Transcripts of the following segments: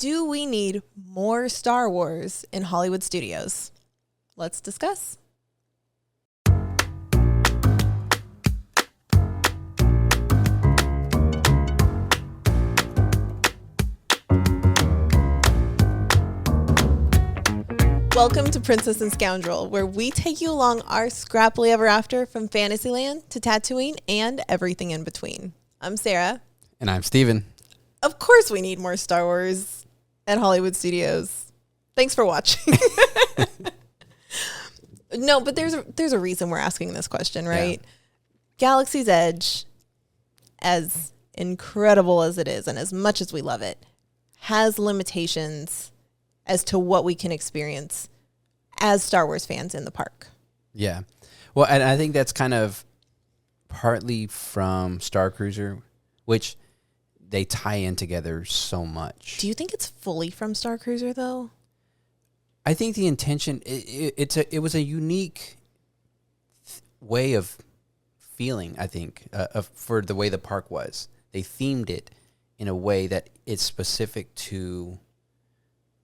Do we need more Star Wars in Hollywood studios? Let's discuss. Welcome to Princess and Scoundrel, where we take you along our scrappily ever after from Fantasyland to Tatooine and everything in between. I'm Sarah. And I'm Steven. Of course we need more Star Wars at Hollywood studios. Thanks for watching. No, but there's a reason we're asking this question, right? Yeah. Galaxy's Edge, as incredible as it is and as much as we love it, has limitations as to what we can experience as Star Wars fans in the park. Yeah. Well, and I think that's kind of partly from Starcruiser, which they tie in together so much. Do you think it's fully from Starcruiser, though? I think the intention, it was a unique way of feeling, I think, for the way the park was. They themed it in a way that it's specific to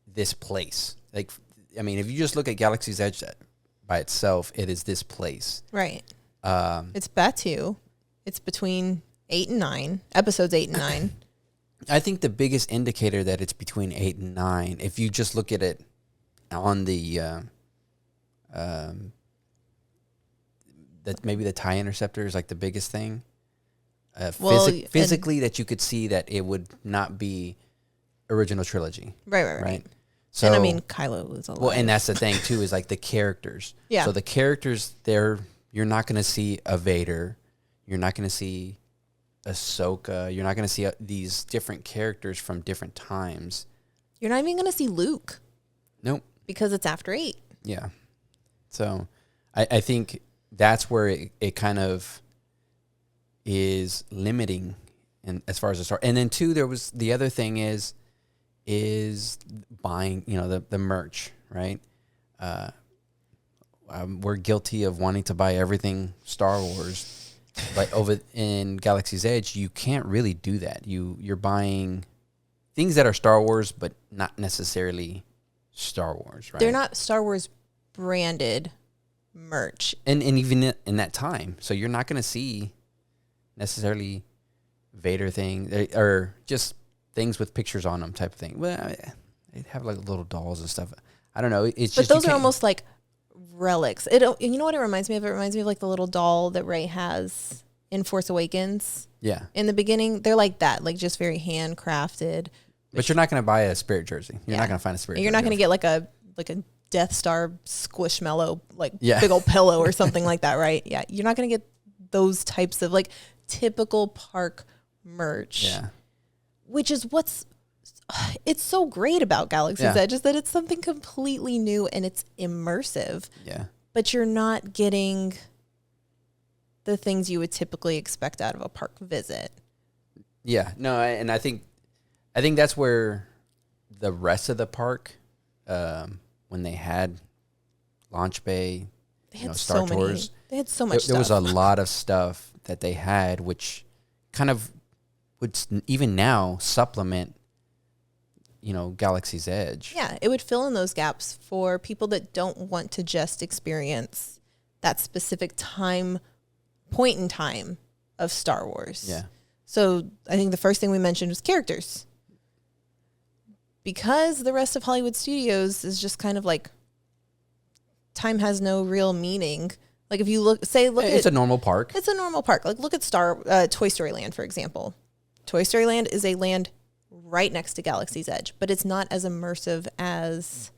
this place. Like, I mean, if you just look at Galaxy's Edge by itself, it is this place. Right. It's Batuu. It's between 8 and 9, episodes 8 and 9. I think the biggest indicator that it's between 8 and 9, if you just look at it on the that maybe the TIE interceptor is like the biggest thing. Physically, that you could see that it would not be original trilogy. Right. So, and I mean, Kylo was alive. Well, and that's the thing too, is like the characters. Yeah. So the characters there, you're not going to see a Vader. You're not going to see Ahsoka. You're not going to see these different characters from different times. You're not even going to see Luke. Nope. Because it's after 8. Yeah. So I think that's where it kind of is limiting in, as far as the story. And then, too, there was the other thing is buying, the merch, right? We're guilty of wanting to buy everything Star Wars. But over in Galaxy's Edge, you can't really do that. You're buying things that are Star Wars, but not necessarily Star Wars, right? They're not Star Wars branded merch. And even in that time. So you're not going to see necessarily Vader thing or just things with pictures on them type of thing. Well, they have like little dolls and stuff. I don't know. It's but just those are almost like relics. You know what it reminds me of? It reminds me of like the little doll that Rey has in Force Awakens. Yeah. In the beginning, they're like that, like just very handcrafted. But you're not going to buy a Spirit jersey. You're not going to find a Spirit jersey. You're not going to get like a Death Star Squishmallow, big old pillow or something like that, right? Yeah. You're not going to get those types of like typical park merch. Yeah. Which is it's so great about Galaxy's Edge is that it's something completely new and it's immersive. Yeah. But you're not getting the things you would typically expect out of a park visit. Yeah. No, and I think that's where the rest of the park, when they had Launch Bay, they had Star Tours. They had so much stuff. There was a lot of stuff that they had, which kind of would even now supplement, Galaxy's Edge. Yeah, it would fill in those gaps for people that don't want to just experience that specific point in time of Star Wars. Yeah. So I think the first thing we mentioned was characters. Because the rest of Hollywood studios is just kind of like time has no real meaning. Like if you look it's at a normal park. It's a normal park. Like look at Toy Story Land, for example. Toy Story Land is a land right next to Galaxy's Edge, but it's not as immersive as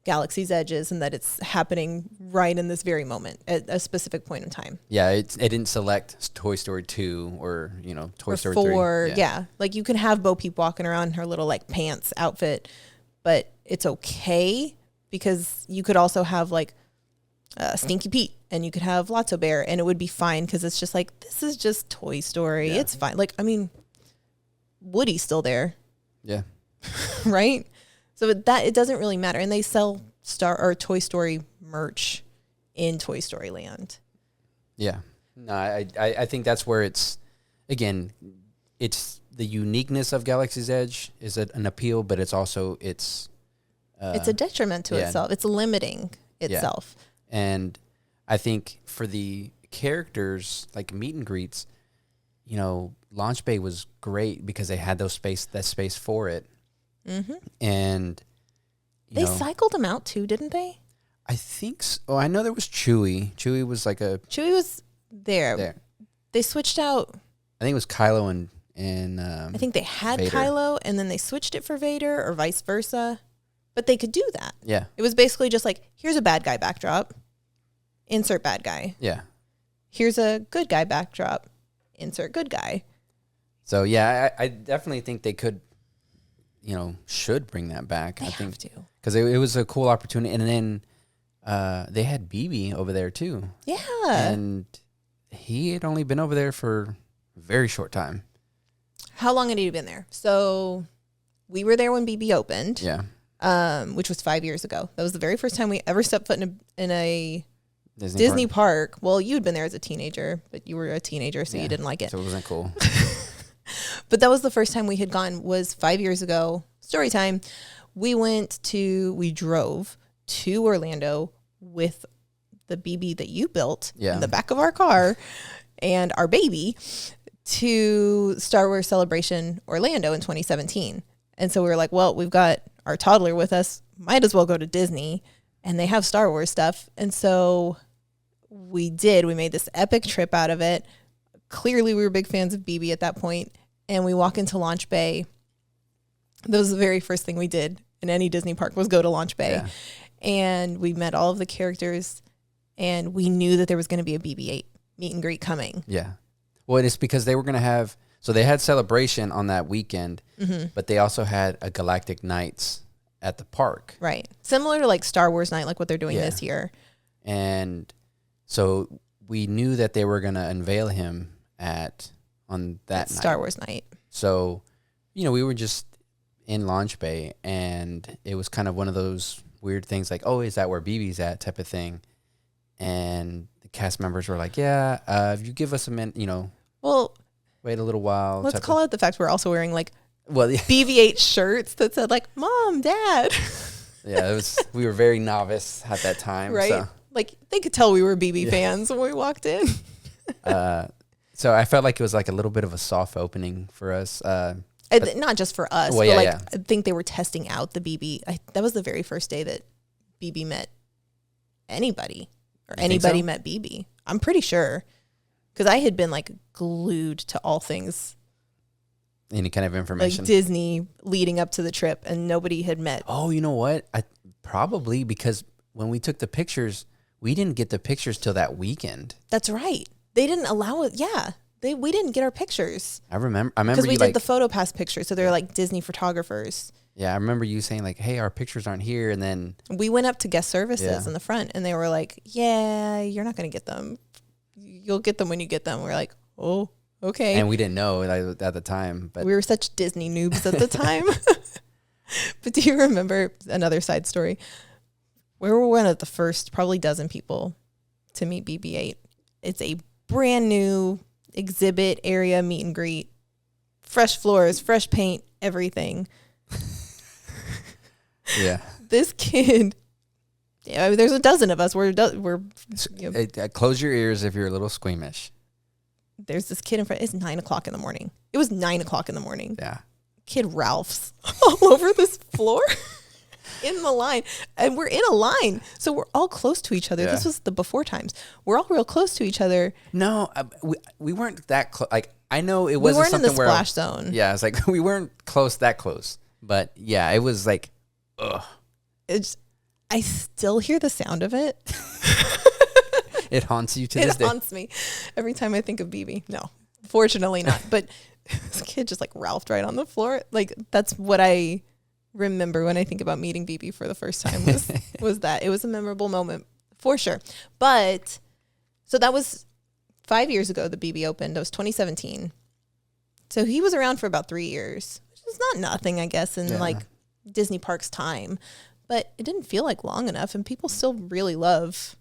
Galaxy's Edge is in that it's happening right in this very moment at a specific point in time. Yeah, it didn't select Toy Story 2 or, Toy Story 4. 3. Yeah. Like you can have Bo Peep walking around in her little like pants outfit, but it's okay because you could also have like Stinky Pete and you could have Lotso Bear and it would be fine because it's just like, this is just Toy Story. Yeah. It's fine. Like, I mean, Woody's still there. Yeah. Right? So that it doesn't really matter. And they sell Toy Story merch in Toy Story Land. Yeah. No, I think that's where it's it's the uniqueness of Galaxy's Edge is an appeal, but it's also it's a detriment to itself. It's limiting itself. Yeah. And I think for the characters, like meet and greets, you know, Launch Bay was great because they had that space for it. Mm-hmm. And they cycled them out too, didn't they? I think so. Oh, I know there was Chewie. Chewie was there. They switched out. I think it was Kylo and I think they had Vader. Kylo, and then they switched it for Vader, or vice versa. But they could do that. Yeah. It was basically just like, here's a bad guy backdrop. Insert bad guy. Yeah. Here's a good guy backdrop. Insert good guy. So, yeah, I definitely think they could, you know, should bring that back. I think to. Because it was a cool opportunity. And then they had BB over there, too. Yeah. And he had only been over there for a very short time. How long had he been there? So we were there when BB opened. Yeah. Which was 5 years ago. That was the very first time we ever stepped foot in a Disney park. Well, you'd been there as a teenager, but you were a teenager, so you didn't like it. So it wasn't cool. But that was the first time we had gone, was 5 years ago. Story time. We drove to Orlando with the BB that you built in the back of our car and our baby to Star Wars Celebration Orlando in 2017. And so we were like, well, we've got our toddler with us, might as well go to Disney, and they have Star Wars stuff. And so we made this epic trip out of it. Clearly we were big fans of BB at that point, and we walk into Launch Bay. That was the very first thing we did in any Disney park, was go to Launch Bay. Yeah. And we met all of the characters, and we knew that there was going to be a BB-8 meet and greet coming. Yeah. Well, it's because they were going to have, so they had Celebration on that weekend, but they also had a Galactic Nights at the park. Right. Similar to like Star Wars Night, like what they're doing this year. And so we knew that they were going to unveil him on that night. Star Wars Night. So, you know, we were just in Launch Bay, and it was kind of one of those weird things like, oh, is that where BB's at type of thing. And the cast members were like, yeah, if you give us a minute, you know, wait a little while. Let's call out the fact we're also wearing like yeah. BB-8 shirts that said like, Mom, Dad. Yeah, we were very novice at that time. Right. So. Like they could tell we were BB fans when we walked in. So I felt like it was like a little bit of a soft opening for us. Not just for us, but I think they were testing out the BB. That was the very first day that BB met anybody, or anybody met BB. I'm pretty sure, because I had been like glued to all things, any kind of information, like Disney leading up to the trip, and nobody had met. Oh, you know what? Probably because when we took the pictures, we didn't get the pictures till that weekend. That's right. They didn't allow it. Yeah. We didn't get our pictures. I remember because we did the PhotoPass pictures, so they're like Disney photographers. Yeah, I remember you saying like, "Hey, our pictures aren't here," and then we went up to guest services in the front, and they were like, "Yeah, you're not going to get them. You'll get them when you get them." We're like, "Oh, okay." And we didn't know at the time, but we were such Disney noobs at the time. But do you remember another side story? We were one of the first, probably dozen people to meet BB-8. It's a brand new exhibit area meet and greet, fresh floors, fresh paint, everything. Yeah. This kid, there's a dozen of us. We're close your ears if you're a little squeamish. There's this kid in front. It's 9 o'clock in the morning. It was 9 o'clock in the morning. Yeah. Kid Ralph's all over this floor in the line, and we're in a line, so we're all close to each other. This was the before times. We're all real close to each other. No, we weren't that close. Like I know it wasn't something in the splash zone. Yeah, it's like we weren't that close, but yeah, it was like, ugh. I still hear the sound of it. It haunts you to this day. It haunts me every time I think of BB. No, fortunately not. But this kid just like Ralphed right on the floor. Like that's what I remember when I think about meeting BB for the first time was that. It was a memorable moment for sure. But so that was 5 years ago the BB opened. That was 2017. So he was around for about 3 years, which is not nothing, I guess, in like Disney Parks time. But it didn't feel like long enough, and people still really love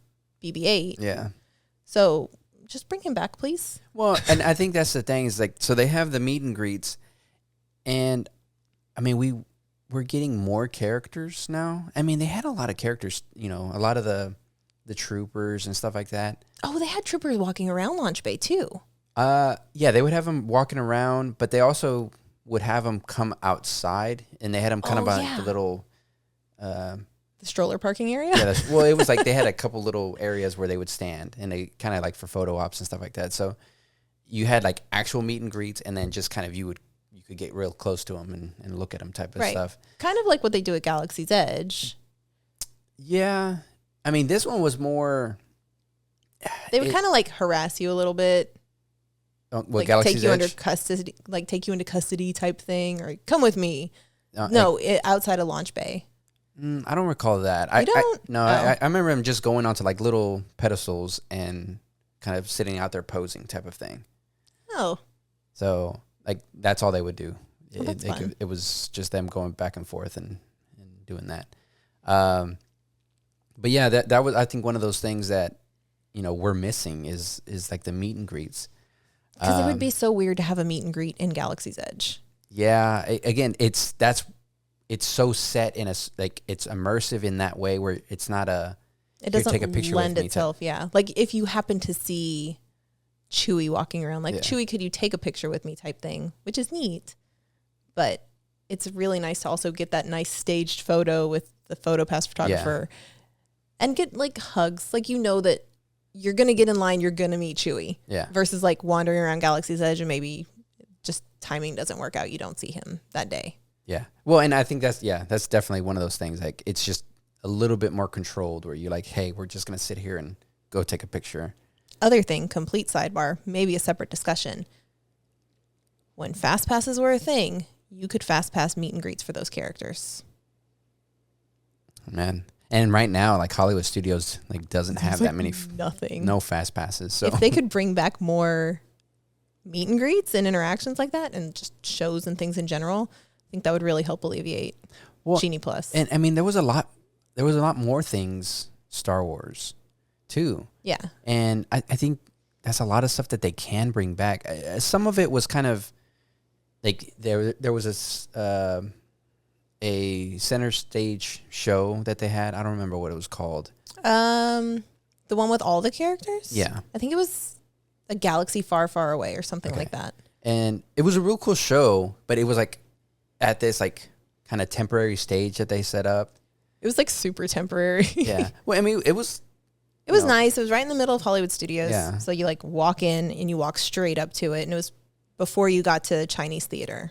BB-8. Yeah. So just bring him back, please. Well, and I think that's the thing is like, so they have the meet and greets, and I mean, we're getting more characters now. I mean, they had a lot of characters, you know, a lot of the troopers and stuff like that. Oh, they had troopers walking around Launch Bay too. Yeah, they would have them walking around, but they also would have them come outside, and they had them kind of like the little, the stroller parking area. Yeah, well, it was like they had a couple little areas where they would stand, and they kind of like for photo ops and stuff like that. So you had like actual meet and greets, and then just kind of you could get real close to them and look at them type of stuff. Kind of like what they do at Galaxy's Edge. Yeah, I mean, this one was more. They would kind of like harass you a little bit. Like take you under custody, like take you into custody type thing, or come with me. Outside of Launch Bay. I don't recall that. I remember him just going onto like little pedestals and kind of sitting out there posing type of thing. Oh. So like that's all they would do. Well, that's fun. It was just them going back and forth and doing that. But yeah, that was I think one of those things that, you know, we're missing is like the meet and greets. Because it would be so weird to have a meet and greet in Galaxy's Edge. Yeah, again, it's so set in like it's immersive in that way where it's not it doesn't take a picture lend itself. Yeah, like if you happen to see Chewie walking around, like Chewie, could you take a picture with me type thing, which is neat. But it's really nice to also get that nice staged photo with the PhotoPass photographer, and get like hugs, like you know that you're gonna get in line, you're gonna meet Chewie. Yeah. Versus like wandering around Galaxy's Edge and maybe just timing doesn't work out, you don't see him that day. Yeah. Well, and I think that's definitely one of those things. Like it's just a little bit more controlled where you're like, hey, we're just gonna sit here and go take a picture. Other thing, complete sidebar, maybe a separate discussion. When fast passes were a thing, you could fast pass meet and greets for those characters. Man. And right now, like Hollywood Studios, like doesn't have that many, no fast passes. So if they could bring back more meet and greets and interactions like that, and just shows and things in general, I think that would really help alleviate Genie Plus. And I mean, there was a lot more things Star Wars, too. Yeah. And I think that's a lot of stuff that they can bring back. Some of it was kind of like there was a center stage show that they had. I don't remember what it was called. The one with all the characters? Yeah. I think it was A Galaxy Far, Far Away or something like that. And it was a real cool show, but it was like at this like kind of temporary stage that they set up. It was like super temporary. Yeah. Well, I mean, it was nice. It was right in the middle of Hollywood Studios. Yeah. So you like walk in and you walk straight up to it. And it was before you got to Chinese theater.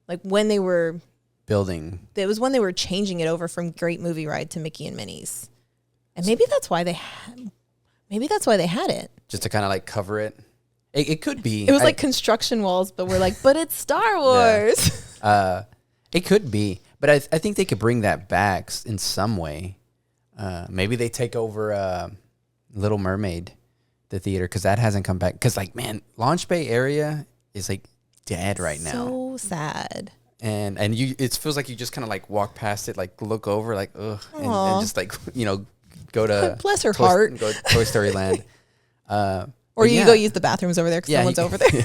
Like when they were building. It was when they were changing it over from Great Movie Ride to Mickey and Minnie's. And maybe that's why they had it. Just to kind of like cover it. It could be. It was like construction walls, but we're like, but it's Star Wars. Yeah. It could be. But I think they could bring that back in some way. Maybe they take over Little Mermaid, the theater, because that hasn't come back. Because like, man, Launch Bay area is like dead right now. So sad. And it feels like you just kind of like walk past it, like look over, like ugh, and just like, you know, go to bless her heart, go to Toy Story Land, or you go use the bathrooms over there because someone's over there.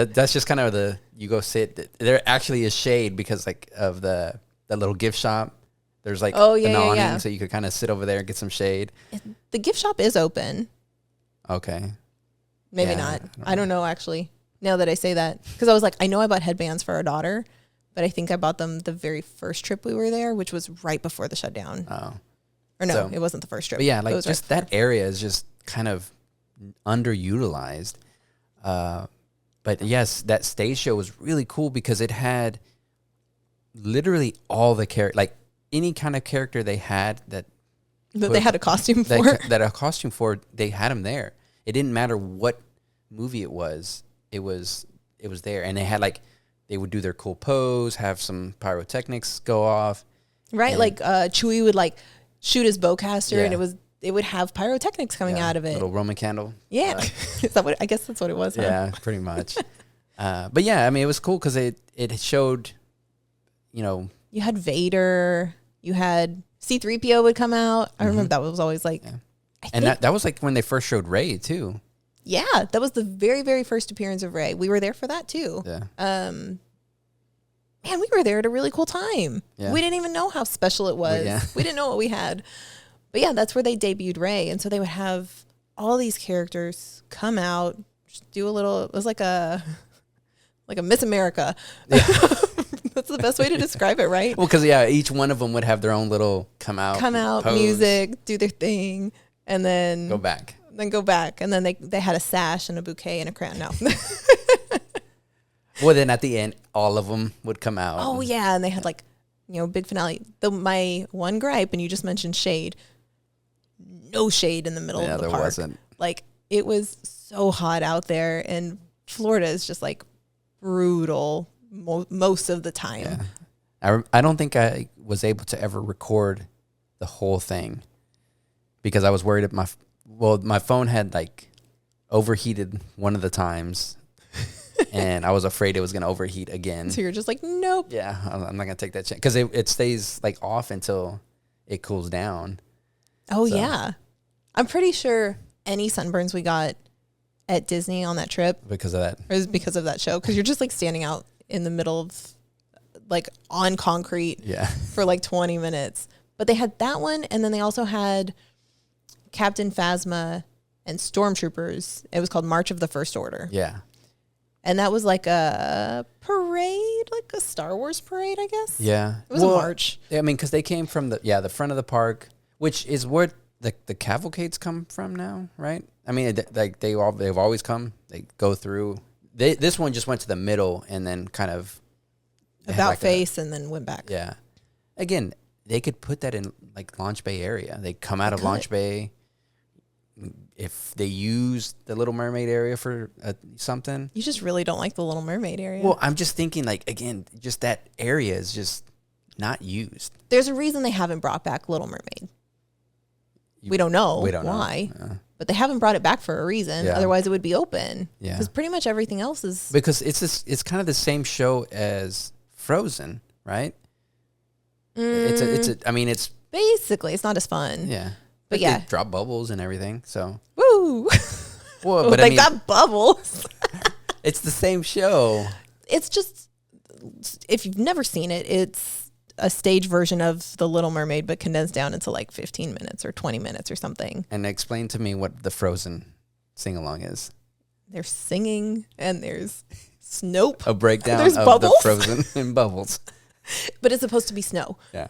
That's just kind of you go sit. There actually is shade because like of that little gift shop. There's like an awning, so you could kind of sit over there and get some shade. The gift shop is open. Okay. Maybe not. I don't know actually. Now that I say that, because I was like, I know I bought headbands for our daughter, but I think I bought them the very first trip we were there, which was right before the shutdown. Oh. Or no, it wasn't the first trip. But yeah, like just that area is just kind of underutilized. But yes, that stage show was really cool because it had literally all the like any kind of character they had that they had a costume for. That a costume for, they had them there. It didn't matter what movie it was. It was there, and they had like they would do their cool pose, have some pyrotechnics go off, right? Like Chewie would like shoot his bowcaster, and it would have pyrotechnics coming out of it. Little Roman candle. Yeah, is that what? I guess that's what it was. Huh? Yeah, pretty much. But yeah, I mean, it was cool because it showed, you know, you had Vader, you had C-3PO would come out. I remember that was always like And that was like when they first showed Rey too. Yeah, that was the very, very first appearance of Rey. We were there for that too. Yeah. Man, we were there at a really cool time. Yeah. We didn't even know how special it was. We didn't know what we had. But yeah, that's where they debuted Rey. And so they would have all these characters come out, just do a little, it was like a Miss America. Yeah. That's the best way to describe it, right? Well, because each one of them would have their own little come out, pose, music, do their thing, and then go back. And then they had a sash and a bouquet and a crown. No. Well, then at the end, all of them would come out. Oh yeah, and they had like, big finale. My one gripe, and you just mentioned shade. No shade in the middle of the park. There wasn't. Like, it was so hot out there, and Florida is just like brutal most of the time. Yeah. I don't think I was able to ever record the whole thing because I was worried that my phone had like overheated one of the times and I was afraid it was going to overheat again. So you're just like, nope. Yeah, I'm not going to take that chance because it stays like off until it cools down. Oh, yeah. I'm pretty sure any sunburns we got at Disney on that trip because of that. It was because of that show. Because you're just like standing out in the middle of like on concrete for like 20 minutes. But they had that one. And then they also had Captain Phasma and Stormtroopers. It was called March of the First Order. Yeah. And that was like a parade, like a Star Wars parade, I guess. Yeah. It was a march. I mean, because they came from the front of the park, which is where the cavalcades come from now, right? I mean, like they've always come. They go through. This one just went to the middle and then kind of about face and then went back. Yeah. Again, they could put that in like Launch Bay area. They come out of Launch Bay. If they use the Little Mermaid area for something. You just really don't like the Little Mermaid area. Well, I'm just thinking like, again, just that area is just not used. There's a reason they haven't brought back Little Mermaid. We don't know why. Yeah. But they haven't brought it back for a reason. Yeah. Otherwise, it would be open. Yeah. Because pretty much everything else is... Because it's kind of the same show as Frozen, right? I mean, it's... Basically, it's not as fun. Yeah. But yeah. They drop bubbles and everything, so... Woo! Well, but they got bubbles. It's the same show. It's just... If you've never seen it, it's a stage version of The Little Mermaid, but condensed down into like 15 minutes or 20 minutes or something. And explain to me what the Frozen sing-along is. There's singing and there's Snope. A breakdown of bubbles. The Frozen and bubbles. But it's supposed to be snow. Yeah.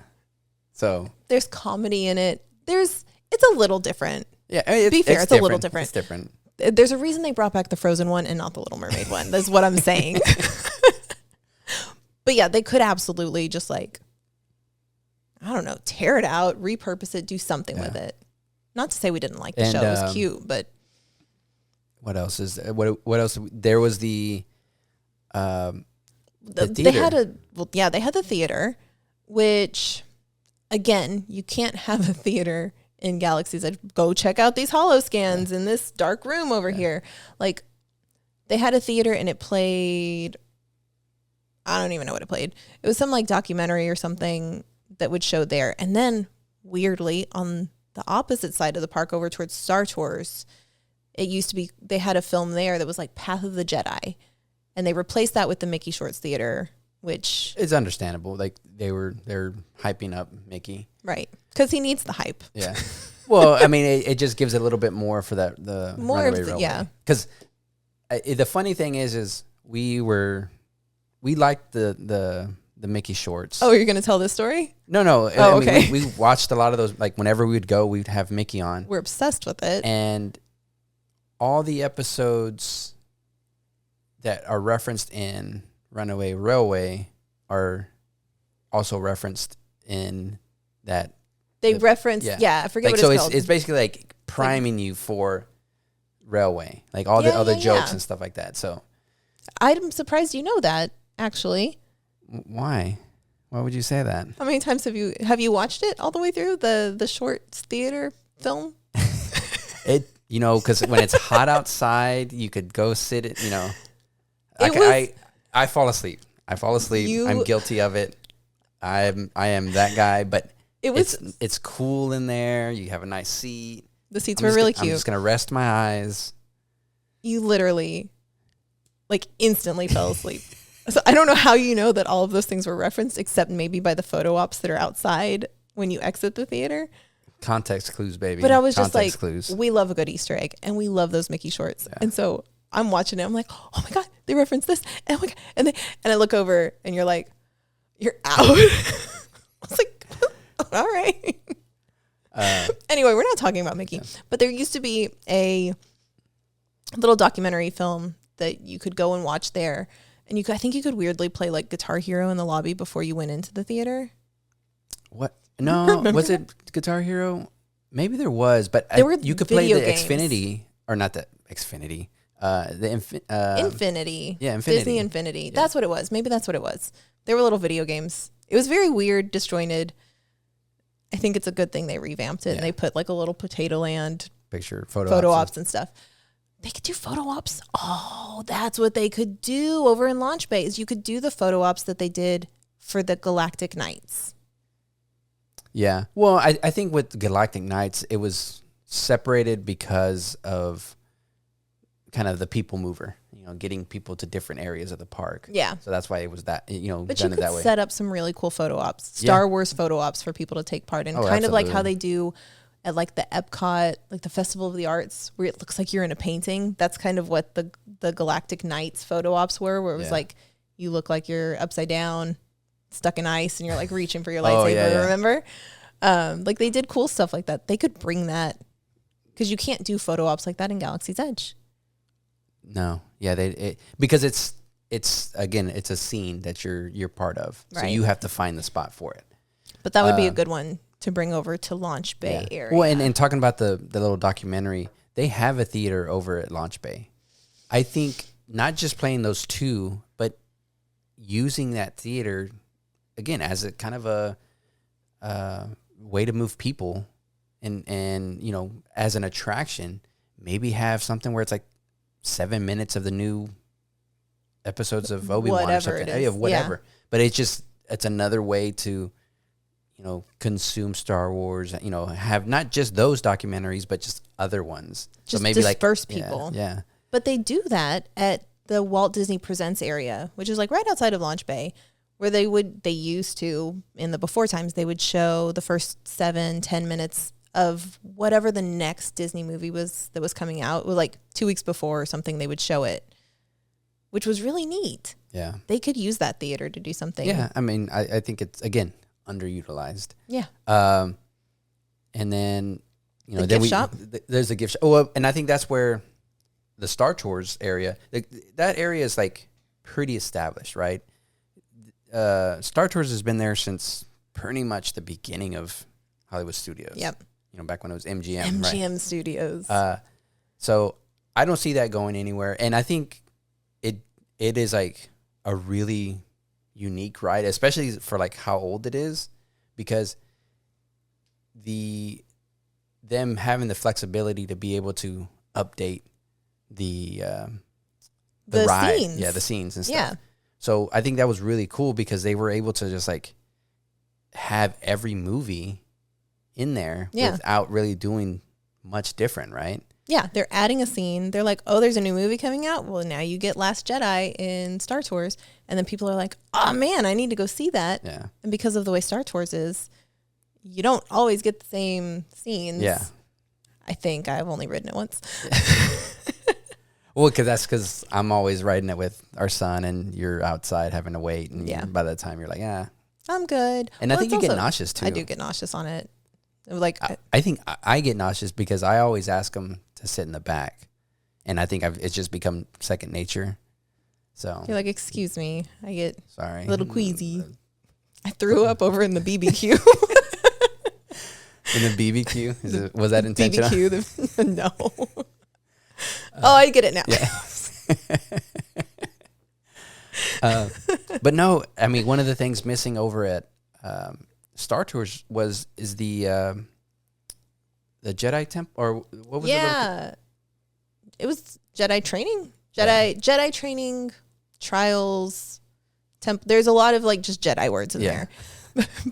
So. There's comedy in it. It's a little different. Yeah. I mean, to be fair, it's a little different. It's different. There's a reason they brought back the Frozen one and not the Little Mermaid one. That's what I'm saying. But yeah, they could absolutely just like, I don't know, tear it out, repurpose it, do something with it. Not to say we didn't like the show. It was cute, but. What else is there? What else? There was the theater. They had the theater, which, again, you can't have a theater in Galaxy's Edge. Go check out these holoscans in this dark room over here. Like, they had a theater and it played, I don't even know what it played. It was some like documentary or something that would show there. And then, weirdly, on the opposite side of the park over towards Star Tours, it used to be, they had a film there that was like Path of the Jedi. And they replaced that with the Mickey Shorts Theater, which... It's understandable. Like, they're hyping up Mickey. Right. Because he needs the hype. Yeah. Well, I mean, it just gives a little bit more for the more Runaway of the, Railway. yeah. Because the funny thing is we liked the Mickey Shorts. Oh, you're going to tell this story? No. Oh, okay. We watched a lot of those. Like, whenever we would go, we'd have Mickey on. We're obsessed with it. And all the episodes that are referenced in Runaway Railway are also referenced in that. They referenced, I forget like, what it's called. So it's basically like priming you for Railway. Like all the other jokes and stuff like that. So I'm surprised you know that, actually. Why? Why would you say that? How many times have you watched it all the way through the Shorts Theater film? Because when it's hot outside, you could go sit it, I fall asleep. I'm guilty of it. I am that guy, but it's cool in there. You have a nice seat. The seats were really cute. I'm just going to rest my eyes. You literally, like, instantly fell asleep. So I don't know how you know that all of those things were referenced, except maybe by the photo ops that are outside when you exit the theater. Context clues, baby. But I was just like, clues. We love a good Easter egg, and we love those Mickey shorts. Yeah. And so I'm watching it. I'm like, oh my God, they referenced this. And, and I look over, and you're like, you're out. I was like, all right. Anyway, we're not talking about Mickey, but there used to be a little documentary film that you could go and watch there. And I think you could weirdly play like Guitar Hero in the lobby before you went into the theater. What? No, was it Guitar Hero? Maybe there was, but you could play the games. Xfinity, or not the Xfinity. Infinity. Yeah, Infinity. Disney Infinity. Yeah. That's what it was. Maybe that's what it was. They were little video games. It was very weird, disjointed. I think it's a good thing they revamped it and they put like a little Potato Land photo ops and stuff. They could do photo ops. Oh, that's what they could do over in Launch Bay is you could do the photo ops that they did for the Galactic Nights. Yeah. Well, I think with Galactic Nights, it was separated because of kind of the people mover, getting people to different areas of the park. Yeah. So that's why it was that, but done you it that could way. set up some really cool photo ops, Star Wars photo ops for people to take part in. Kind of like how they do at like the Epcot, like the Festival of the Arts, where it looks like you're in a painting. That's kind of what the Galactic Nights photo ops were, where it was like, you look like you're upside down, stuck in ice, and you're like reaching for your lightsaber, remember? Like they did cool stuff like that. They could bring that, because you can't do photo ops like that in Galaxy's Edge. No, yeah, because it's again, it's a scene that you're part of, so you have to find the spot for it. But that would be a good one to bring over to Launch Bay area. Well, and talking about the little documentary, they have a theater over at Launch Bay. I think not just playing those two, but using that theater again as a kind of a way to move people, and as an attraction, maybe have something where it's like 7 minutes of the new episodes of Obi-Wan or something. Whatever. But it's another way to, consume Star Wars, have not just those documentaries, but just other ones. Just so maybe disperse people. Yeah. But they do that at the Walt Disney Presents area, which is like right outside of Launch Bay, where they used to, in the before times, they would show the first 7-10 minutes of whatever the next Disney movie was that was coming out. It was like 2 weeks before or something, they would show it, which was really neat. Yeah. They could use that theater to do something. Yeah. I mean, I think it's, again, underutilized. Yeah. And then, the gift shop. There's a gift shop. Oh, and I think that's where the Star Tours area, that area is like pretty established, right? Star Tours has been there since pretty much the beginning of Hollywood Studios. Yep. Back when it was MGM. MGM right? Studios. So I don't see that going anywhere. And I think it is like a really unique ride, especially for like how old it is, because them having the flexibility to be able to update the ride. Scenes. Yeah, the scenes and stuff. Yeah. So I think that was really cool because they were able to just like have every movie in there without really doing much different, right? Yeah, they're adding a scene. They're like, oh, there's a new movie coming out. Well, now you get Last Jedi in Star Tours. And then people are like, oh, man, I need to go see that. Yeah. And because of the way Star Tours is, you don't always get the same scenes. Yeah. I think I've only ridden it once. Yeah. Well, because I'm always riding it with our son, and you're outside having to wait. And by that time, you're like, I'm good. And I think you get nauseous, too. I do get nauseous on it. Like I think I get nauseous because I always ask them to sit in the back, and I think it's just become second nature. So you're like, excuse me, I get a little queasy. I threw up over in the BBQ. In the BBQ? Was that intentional? BBQ, no. I get it now. Yeah. But no, I mean, one of the things missing over at Star Tours is the Jedi Temple, or what was it? Yeah, it was Jedi training, Jedi training trials. There's a lot of like just Jedi words in there,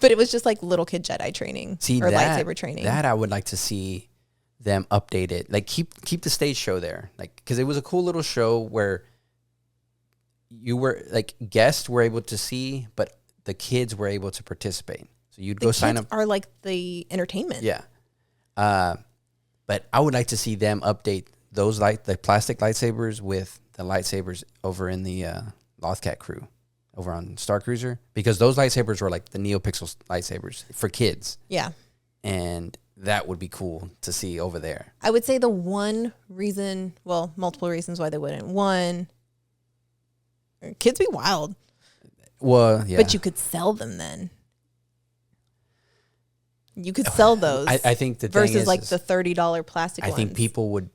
but it was just like little kid Jedi training or lightsaber training. That I would like to see them update it. Like keep the stage show there. Like, because it was a cool little show where you were like guests were able to see, but the kids were able to participate. So you'd go sign up. Are like the entertainment. Yeah. But I would like to see them update those the plastic lightsabers with the lightsabers over in the Lothcat crew over on Starcruiser, because those lightsabers were like the NeoPixel lightsabers for kids. Yeah. And that would be cool to see over there. I would say the one reason, well, multiple reasons why they wouldn't. One, kids be wild. Well, yeah. But you could sell them then. You could sell those. I think the versus thing is, like the $30 plastic ones. I think people would.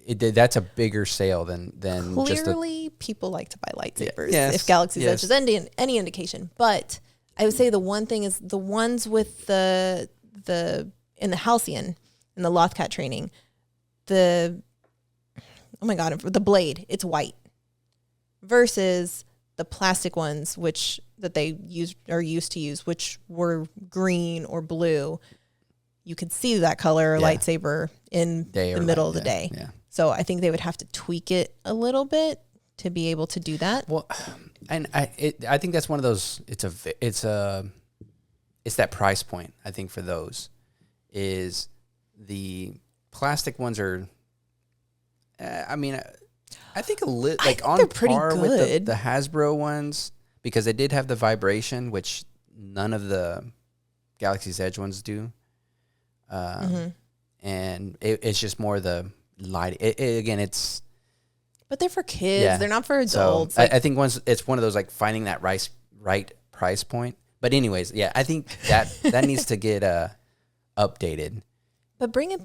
That's a bigger sale than clearly people like to buy lightsabers. Yes, if Galaxy's Edge is any indication, but I would say the one thing is the ones with the in the Halcyon in the Lothcat training, the blade, it's white versus the plastic ones that they used to use, which were green or blue. You could see that color lightsaber in the middle of the day. Yeah. So I think they would have to tweak it a little bit to be able to do that. Well, and I think that's one of those. It's that price point. I think for those is the plastic ones are. I think like on par with the Hasbro ones, because they did have the vibration, which none of the Galaxy's Edge ones do. And it's just more the light. It's. But they're for kids. Yeah. They're not for adults. So I think it's one of those like finding that right price point. But anyways, yeah, I think that needs to get updated. But bring it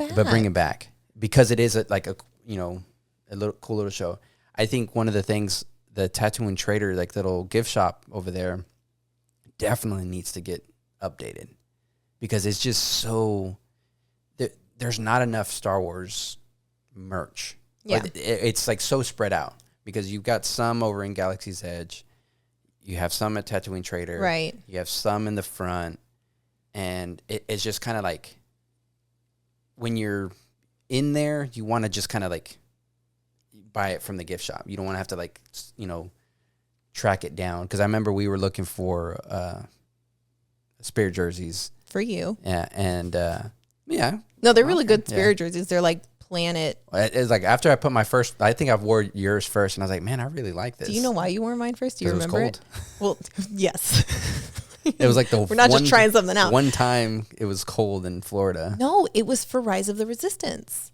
back. Because it is a little cool little show. I think one of the things, the Tatooine Trader, like little gift shop over there, definitely needs to get updated, because it's just so there's not enough Star Wars merch. Yeah, it's like so spread out, because you've got some over in Galaxy's Edge, you have some at Tatooine Trader, right? You have some in the front, and it's just kind of like when you're in there, you want to just kind of like buy it from the gift shop. You don't want to have to like track it down, because I remember we were looking for Spirit jerseys for you. Yeah, and yeah. No, they're really good Spirit jerseys. They're like Planet. It's like after I put my first, I think I wore yours first, and I was like, man, I really like this. Do you know why you wore mine first? Do you remember it? Well, yes. It was like we're not just trying something out. One time it was cold in Florida. No, it was for Rise of the Resistance.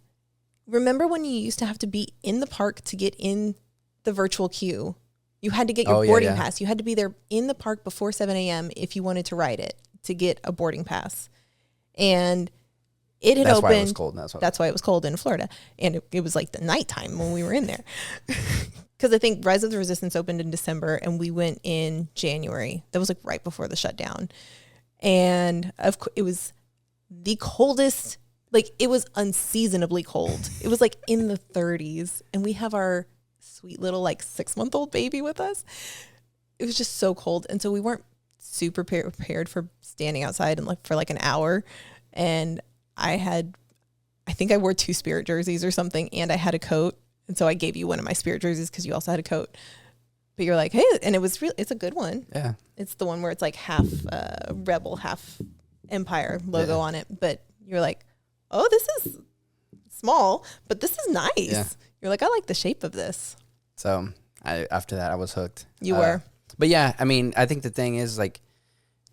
Remember when you used to have to be in the park to get in the virtual queue? You had to get your boarding pass. You had to be there in the park before 7 a.m. if you wanted to ride it to get a boarding pass. And it had opened. Why it was cold. That's why it was cold in Florida. And it was like the nighttime when we were in there. Because I think Rise of the Resistance opened in December and we went in January. That was like right before the shutdown. And it was the coldest, like it was unseasonably cold. It was like in the 30s. And we have our sweet little like 6-month-old baby with us. It was just so cold. And so we weren't super prepared for standing outside and for like an hour. And I think I wore 2 Spirit jerseys or something, and I had a coat. And so I gave you one of my Spirit jerseys because you also had a coat. But you're like, hey, and it's a good one. Yeah. It's the one where it's like half Rebel, half Empire logo on it. But you're like, oh, this is small, but this is nice. Yeah. You're like, I like the shape of this. So after that, I was hooked. You were. But yeah, I mean, I think the thing is like,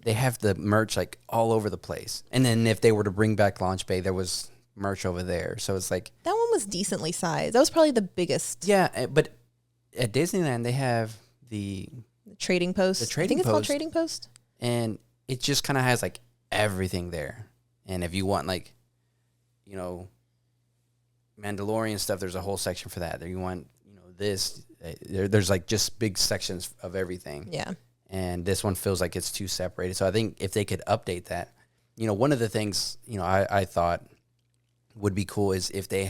they have the merch like all over the place. And then if they were to bring back Launch Bay, there was merch over there. So it's like... That one was decently sized. That was probably the biggest. Yeah, but at Disneyland, they have the Trading Post. I think it's called Trading Post. And it just kind of has like everything there. And if you want like, Mandalorian stuff, there's a whole section for that. If you want, this, there's like just big sections of everything. Yeah. And this one feels like it's too separated. So I think if they could update that, one of the things, I thought would be cool is if they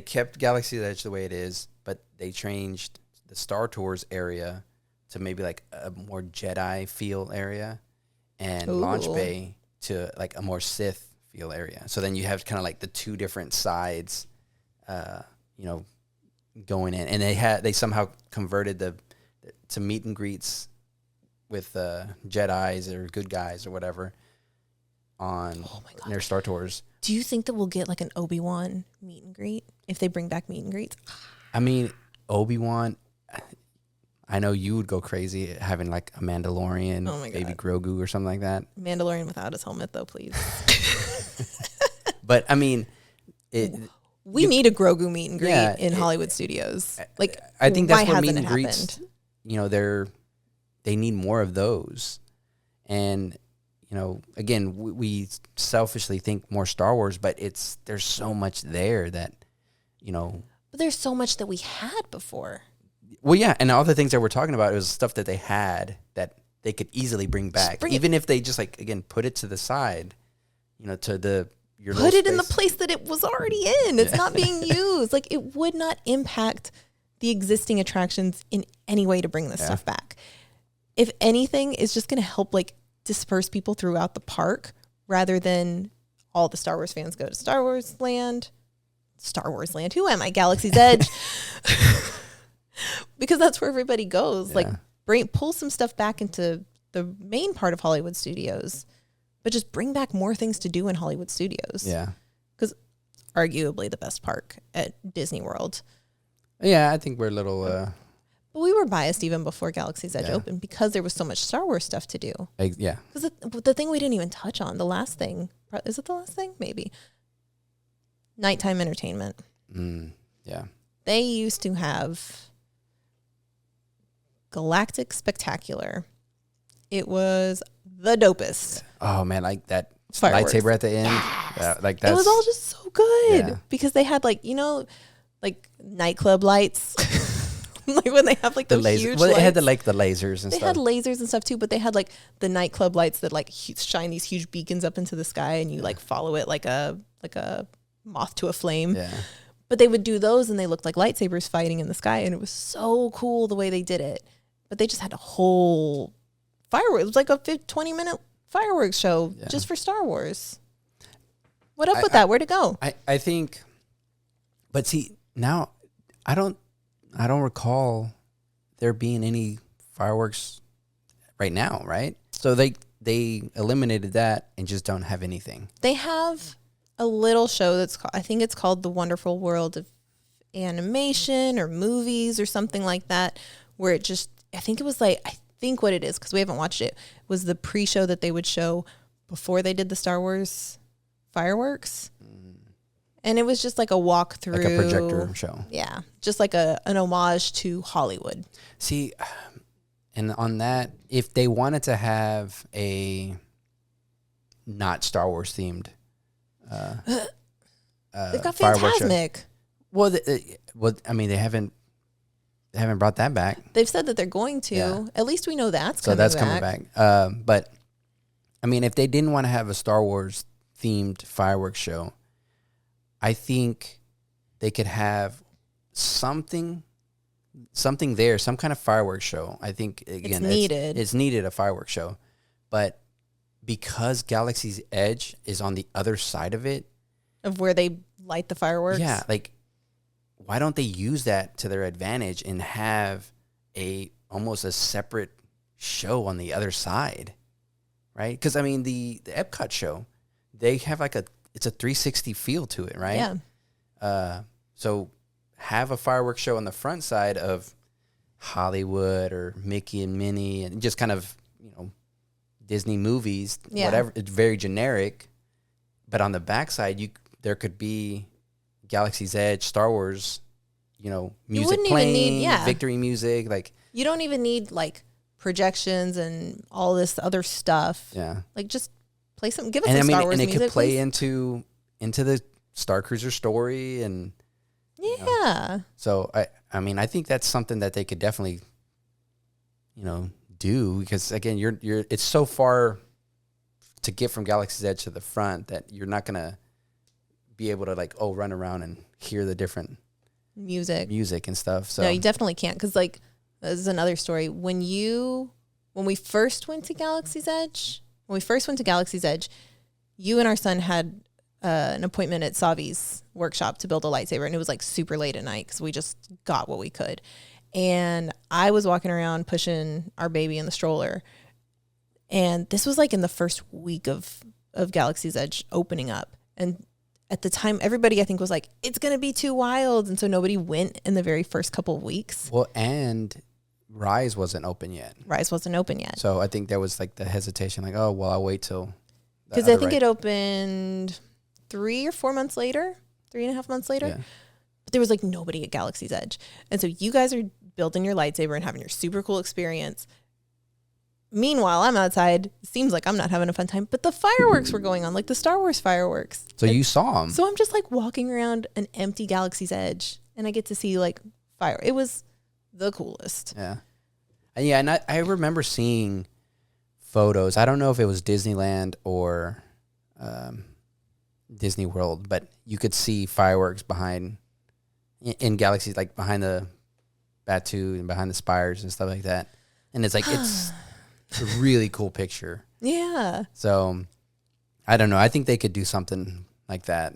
kept Galaxy's Edge the way it is, but they changed the Star Tours area to maybe like a more Jedi feel area, and Launch Bay to like a more Sith feel area. So then you have kind of like the two different sides, going in, and they somehow converted to meet and greets with Jedis or good guys or whatever on their Star Tours. Do you think that we'll get like an Obi-Wan meet and greet if they bring back meet and greets? I mean, Obi-Wan, I know you would go crazy having like a Mandalorian, baby Grogu or something like that. Mandalorian without his helmet though, please. But I mean, we need a Grogu meet and greet in Hollywood studios. Like, I think that's where meet hasn't and greets, they need more of those. And, again, we selfishly think more Star Wars, but there's so much there that, But there's so much that we had before. Well, yeah, and all the things that we're talking about is stuff that they had that they could easily bring back. Even if they just, like, again, put it to the side, to your put it in the place that it was already in. It's not being used. Like, it would not impact the existing attractions in any way to bring this stuff back. If anything, it's just going to help, like, disperse people throughout the park rather than all the Star Wars fans go to Star Wars Land. Who am I? Galaxy's Edge. Because that's where everybody goes. Yeah. Like, pull some stuff back into the main part of Hollywood Studios, but just bring back more things to do in Hollywood Studios. Yeah. Because arguably the best park at Disney World. Yeah, I think we're a little... But we were biased even before Galaxy's Edge opened because there was so much Star Wars stuff to do. Yeah. Because the thing we didn't even touch on, the last thing, is it the last thing? Maybe. Nighttime entertainment. Yeah. They used to have Galactic Spectacular. It was the dopest. Oh, man, like that lightsaber at the end. Yes. It was all just so good because they had like nightclub lights. Like when they have like the huge lights. They had the lasers and stuff. They had lasers and stuff too, but they had like the nightclub lights that like shine these huge beacons up into the sky, and you like follow it like a moth to a flame. Yeah. But they would do those, and they looked like lightsabers fighting in the sky, and it was so cool the way they did it. But they just had a whole fireworks. It was like a 20-minute fireworks show just for Star Wars. What up with that? Where'd it go? I think, but see, now I don't recall there being any fireworks right now, right? So they eliminated that and just don't have anything. They have a little show I think it's called The Wonderful World of Animation or Movies or something like that, where it just, I think what it is, because we haven't watched it, was the pre-show that they would show before they did the Star Wars fireworks. And it was just like a walkthrough. Like a projector show. Yeah. Just like an homage to Hollywood. See, and on that, if they wanted to have a not Star Wars themed they've got Fantasmic. Well, I mean, they haven't brought that back. They've said that they're going to. Yeah. At least we know that's coming back. So that's coming back. But, I mean, if they didn't want to have a Star Wars themed fireworks show, I think they could have something there, some kind of fireworks show. I think, again, it's needed a fireworks show. But because Galaxy's Edge is on the other side of it. Of where they light the fireworks? Yeah, like, why don't they use that to their advantage and have almost a separate show on the other side, right? Because, I mean, the Epcot show, they have like it's a 360 feel to it, right? Yeah. So have a fireworks show on the front side of Hollywood or Mickey and Minnie and just kind of, Disney movies, whatever. It's very generic. But on the backside, there could be Galaxy's Edge, Star Wars, music playing, victory music. Like, you don't even need like projections and all this other stuff. Yeah. Like, just play some, give us some Star Wars music. And it could play into the Starcruiser story and So I think that's something that they could definitely do, because again, it's so far to get from Galaxy's Edge to the front that you're not gonna be able to like run around and hear the different music and stuff. So no, you definitely can't, because like this is another story. When we first went to Galaxy's Edge, you and our son had an appointment at Savi's workshop to build a lightsaber, and it was like super late at night because we just got what we could. And I was walking around pushing our baby in the stroller, and this was like in the first week of Galaxy's Edge opening up. And at the time, everybody I think was like, it's going to be too wild. And so nobody went in the very first couple of weeks. Well, and Rise wasn't open yet. So I think there was like the hesitation, like, oh, well, I'll wait till. Because I think it opened 3 or 4 months later, 3.5 months later. Yeah. But there was like nobody at Galaxy's Edge. And so you guys are building your lightsaber and having your super cool experience. Meanwhile, I'm outside. It seems like I'm not having a fun time, but the fireworks were going on, like the Star Wars fireworks. So you saw them. So I'm just like walking around an empty Galaxy's Edge, and I get to see like fire. It was the coolest. Yeah. Yeah, and I remember seeing photos. I don't know if it was Disneyland or Disney World, but you could see fireworks behind in Galaxy, like behind the Batuu and behind the spires and stuff like that. And it's like it's a really cool picture. Yeah. So I don't know. I think they could do something like that.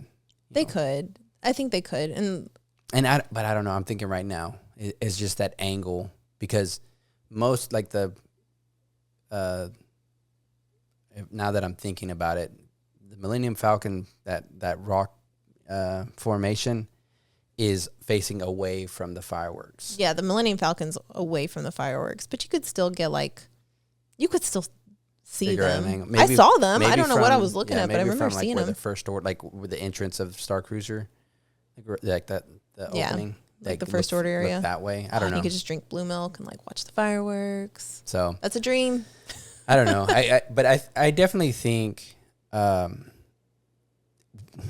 They could. I think they could. But I don't know. I'm thinking right now it's just that angle, because most like the now that I'm thinking about it, the Millennium Falcon, that rock formation is facing away from the fireworks. Yeah, the Millennium Falcon's away from the fireworks, but you could still see them. Maybe, I saw them. I don't know from, what I was looking at, but I remember from, seeing where them. The first order, like with the entrance of Starcruiser, like that, the opening, like the first order area that way. I don't know. You could just drink blue milk and like watch the fireworks. So that's a dream. I don't know. But I definitely think,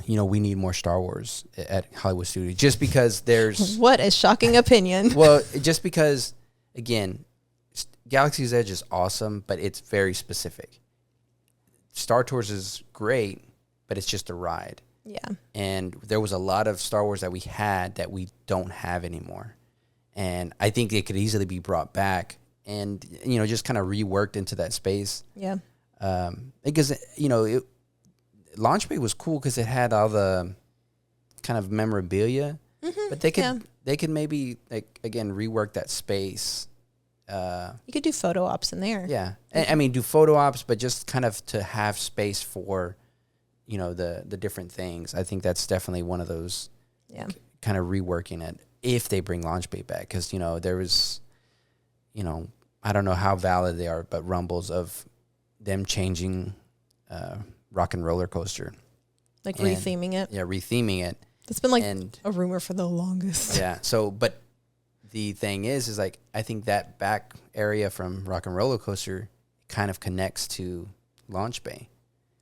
we need more Star Wars at Hollywood Studios, just because there's what a shocking opinion. Well, just because, again, Galaxy's Edge is awesome, but it's very specific. Star Tours is great, but it's just a ride. Yeah. And there was a lot of Star Wars that we had that we don't have anymore. And I think it could easily be brought back and, just kind of reworked into that space. Yeah. Because, Launch Bay was cool because it had all the kind of memorabilia, but they could maybe, like, again, rework that space. You could do photo ops in there. Yeah. I mean, do photo ops, but just kind of to have space for, the different things. I think that's definitely one of those kind of reworking it if they bring Launch Bay back. Because, there was, I don't know how valid they are, but rumbles of them changing Rock and Roller Coaster. Like retheming it? Yeah, retheming it. That's been like a rumor for the longest. Yeah. So, but the thing is like, I think that back area from Rock and Roller Coaster kind of connects to Launch Bay.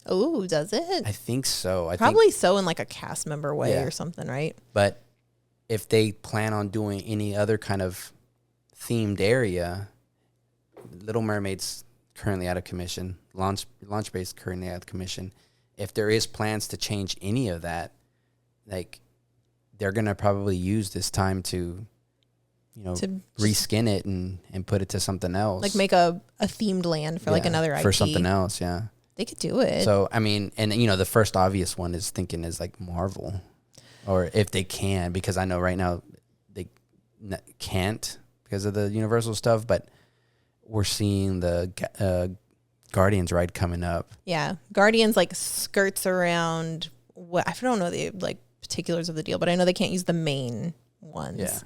Oh, does it? I think so. Probably so, in like a cast member way or something, right? But if they plan on doing any other kind of themed area, Little Mermaid's currently out of commission. Launch Bay's currently out of commission. If there is plans to change any of that, like, they're going to probably use this time to reskin it and put it to something else. Like make a themed land for like another IP. For something else, yeah. They could do it. So, I mean, and the first obvious one is like Marvel. Or if they can, because I know right now they can't because of the Universal stuff, but we're seeing the Guardians ride coming up. Yeah. Guardians like skirts around I don't know the like particulars of the deal, but I know they can't use the main ones. Yeah.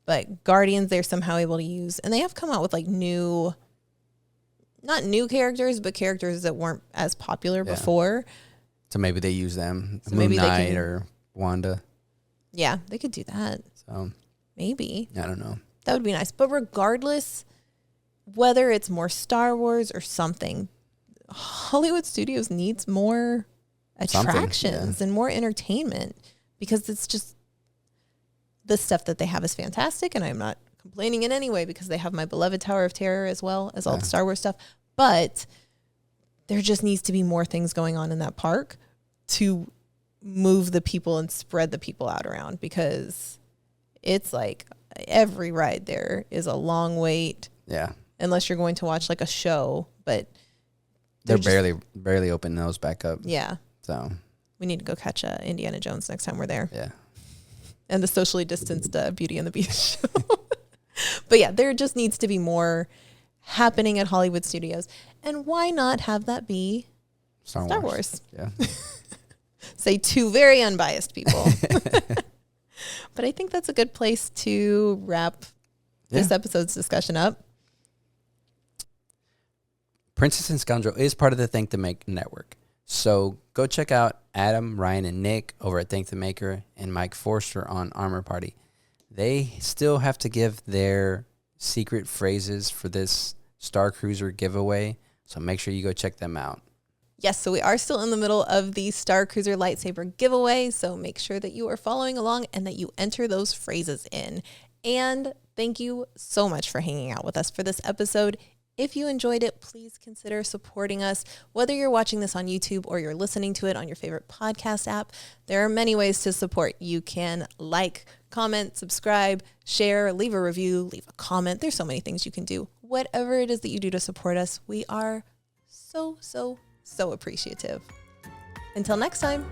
But Guardians, they're somehow able to use, and they have come out with like not new characters, but characters that weren't as popular before. So maybe they use them. So Moon Knight or Wanda. Yeah, they could do that. So maybe. I don't know. That would be nice. But regardless, whether it's more Star Wars or something, Hollywood Studios needs more attractions and more entertainment, because it's just the stuff that they have is fantastic, and I'm not complaining in any way because they have my beloved Tower of Terror as well as all the Star Wars stuff. But there just needs to be more things going on in that park to move the people and spread the people out around, because it's like every ride there is a long wait. Yeah. Unless you're going to watch like a show, but they're barely opening those back up. Yeah. So we need to go catch Indiana Jones next time we're there. yeah. And the socially distanced Beauty and the Beast show. But yeah, there just needs to be more happening at Hollywood studios. And why not have that be Star Wars? Yeah. Say two very unbiased people. But I think that's a good place to wrap this episode's discussion up. Princess and Scoundrel is part of the Thank the Make network. So go check out Adam, Ryan, and Nick over at Thank the Maker and Mike Forster on Armor Party. They still have to give their secret phrases for this Starcruiser giveaway. So make sure you go check them out. Yes, so we are still in the middle of the Starcruiser lightsaber giveaway. So make sure that you are following along and that you enter those phrases in. And thank you so much for hanging out with us for this episode. If you enjoyed it, please consider supporting us. Whether you're watching this on YouTube or you're listening to it on your favorite podcast app, there are many ways to support. You can like, comment, subscribe, share, leave a review, leave a comment. There's so many things you can do. Whatever it is that you do to support us, we are so appreciative. Until next time.